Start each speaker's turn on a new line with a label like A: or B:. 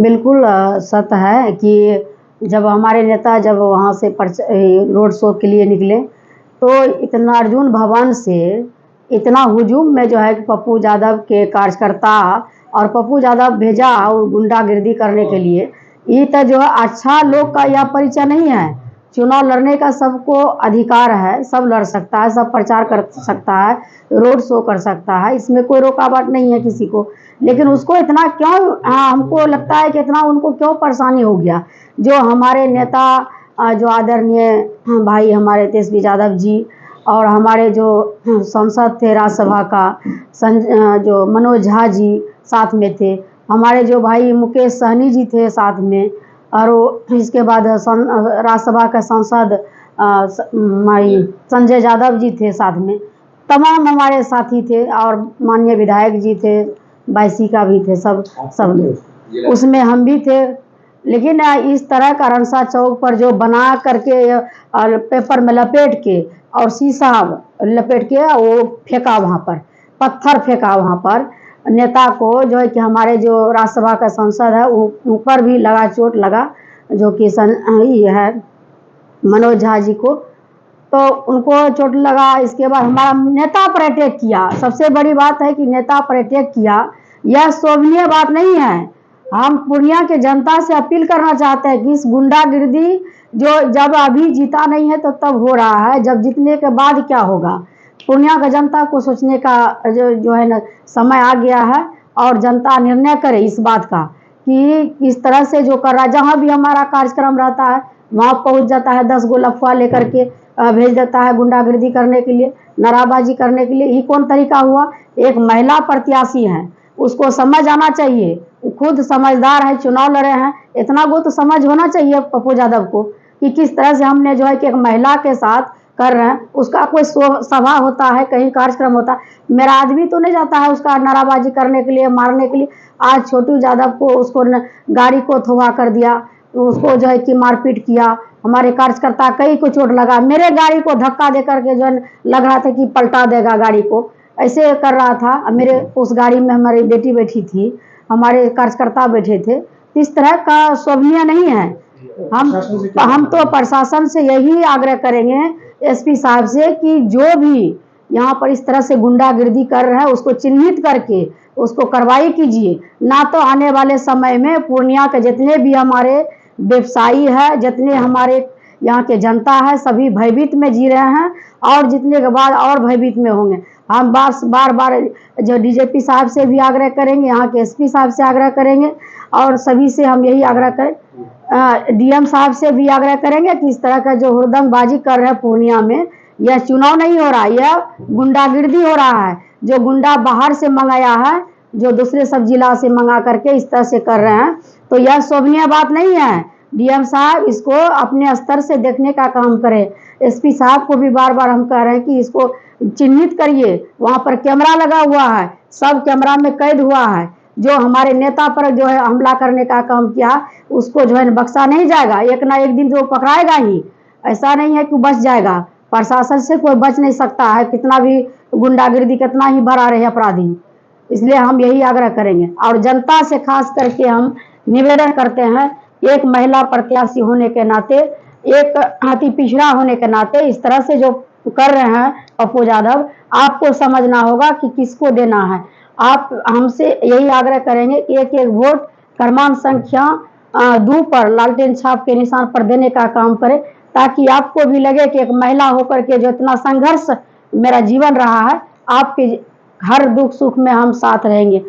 A: बिल्कुल सत्य है कि जब हमारे नेता जब वहाँ से रोड शो के लिए निकले, तो इतना अर्जुन भवन से इतना हुजूम में जो है कि पप्पू यादव के कार्यकर्ता और पप्पू यादव भेजा और गुंडागिर्दी करने के लिए। ये तो जो है अच्छा लोग का यह परिचय नहीं है। चुनाव लड़ने का सबको अधिकार है, सब लड़ सकता है, सब प्रचार कर सकता है, रोड शो कर सकता है, इसमें कोई रुकावट नहीं है किसी को। लेकिन उसको इतना क्यों हमको लगता है कि इतना उनको क्यों परेशानी हो गया। जो हमारे नेता जो आदरणीय भाई हमारे तेजस्वी यादव जी और हमारे जो सांसद थे राज्यसभा का जो मनोज झा जी साथ में थे, हमारे जो भाई मुकेश सहनी जी थे साथ में, और इसके बाद राज्यसभा के सांसद संजय यादव जी थे साथ में, तमाम हमारे साथी थे और माननीय विधायक जी थे, बाईसी का भी थे, सब उसमें हम भी थे। लेकिन इस तरह का रनसा चौक पर जो बना करके और पेपर में लपेट के और शीशा लपेट के वो फेंका, वहाँ पर पत्थर फेंका, वहाँ पर नेता को जो है कि हमारे जो राज्यसभा का सांसद है ऊपर भी लगा, चोट लगा, जो कि ये है मनोज झा जी को, तो उनको चोट लगा। इसके बाद हमारा नेता पर अटैक किया। सबसे बड़ी बात है कि नेता पर अटैक किया, यह शोभनीय बात नहीं है। हम पूर्णिया के जनता से अपील करना चाहते हैं कि इस गुंडागिर्दी जो जब अभी जीता नहीं है तो तब हो रहा है, जब जीतने के बाद क्या होगा। पूर्णिया का जनता को सोचने का जो है ना समय आ गया है, और जनता निर्णय करे इस बात का कि इस तरह से जो कर रहा है। जहाँ भी हमारा कार्यक्रम रहता है वहाँ पहुँच जाता है, 10 गो लफुआ लेकर के भेज देता है गुंडागिर्दी करने के लिए, नाराबाजी करने के लिए। ये कौन तरीका हुआ। एक महिला प्रत्याशी है, उसको समझ आना चाहिए, वो खुद समझदार है, चुनाव लड़े हैं, इतना वो तो समझ होना चाहिए पप्पू यादव को कि किस तरह से हमने जो है कि एक महिला के साथ कर रहे हैं। उसका कोई सभा होता है, कहीं कार्यक्रम होता है, मेरा आदमी तो नहीं जाता है उसका नाराबाजी करने के लिए, मारने के लिए। आज छोटू यादव को उसको गाड़ी को धोखा कर दिया, उसको जो है कि मारपीट किया, हमारे कार्यकर्ता कई को चोट लगा। मेरे गाड़ी को धक्का दे करके जो है लग रहा था कि पलटा देगा गाड़ी को, ऐसे कर रहा था। मेरे उस गाड़ी में हमारी बेटी बैठी थी, हमारे कार्यकर्ता बैठे थे। इस तरह का शोभनीय नहीं है। हम तो प्रशासन से यही आग्रह करेंगे, एसपी साहब से, कि जो भी यहाँ पर इस तरह से गुंडागिर्दी कर रहे हैं उसको चिन्हित करके उसको कार्रवाई कीजिए। ना तो आने वाले समय में पूर्णिया के जितने भी हमारे व्यवसायी है, जितने हमारे यहाँ के जनता है, सभी भयभीत में जी रहे हैं और जितने के बाद और भयभीत में होंगे। हम बार बार जो डीजीपी साहब से भी आग्रह करेंगे, यहाँ के एसपी साहब से आग्रह करेंगे, और सभी से हम यही आग्रह करें, डीएम साहब से भी आग्रह करेंगे कि इस तरह का जो हुड़दंगबाजी कर रहे हैं पूर्णिया में, यह चुनाव नहीं हो रहा, यह गुंडागिर्दी हो रहा है। जो गुंडा बाहर से मंगाया है, जो दूसरे सब जिला से मंगा करके इस तरह से कर रहे हैं, तो यह शोभनीय बात नहीं है। डीएम साहब इसको अपने स्तर से देखने का काम करें। एसपी साहब को भी बार बार हम कह रहे हैं कि इसको चिन्हित करिए। वहाँ पर कैमरा लगा हुआ है, सब कैमरा में कैद हुआ है। जो हमारे नेता पर जो है हमला करने का काम किया, उसको जो है बख्शा नहीं जाएगा। एक ना एक दिन जो पकड़ाएगा ही, ऐसा नहीं है कि बच जाएगा। प्रशासन से कोई बच नहीं सकता है, कितना भी गुंडागिर्दी, कितना ही भरा रहे अपराधी। इसलिए हम यही आग्रह करेंगे, और जनता से खास करके हम निवेदन करते हैं, एक महिला प्रत्याशी होने के नाते, एक अति पिछड़ा होने के नाते इस तरह से जो कर रहे हैं पप्पू यादव, आपको समझना होगा कि किसको देना है। आप हमसे यही आग्रह करेंगे, एक एक वोट क्रमांक संख्या 2 पर लालटेन छाप के निशान पर देने का काम करें, ताकि आपको भी लगे कि एक महिला होकर के जो इतना संघर्ष मेरा जीवन रहा है, आपके हर दुख सुख में हम साथ रहेंगे।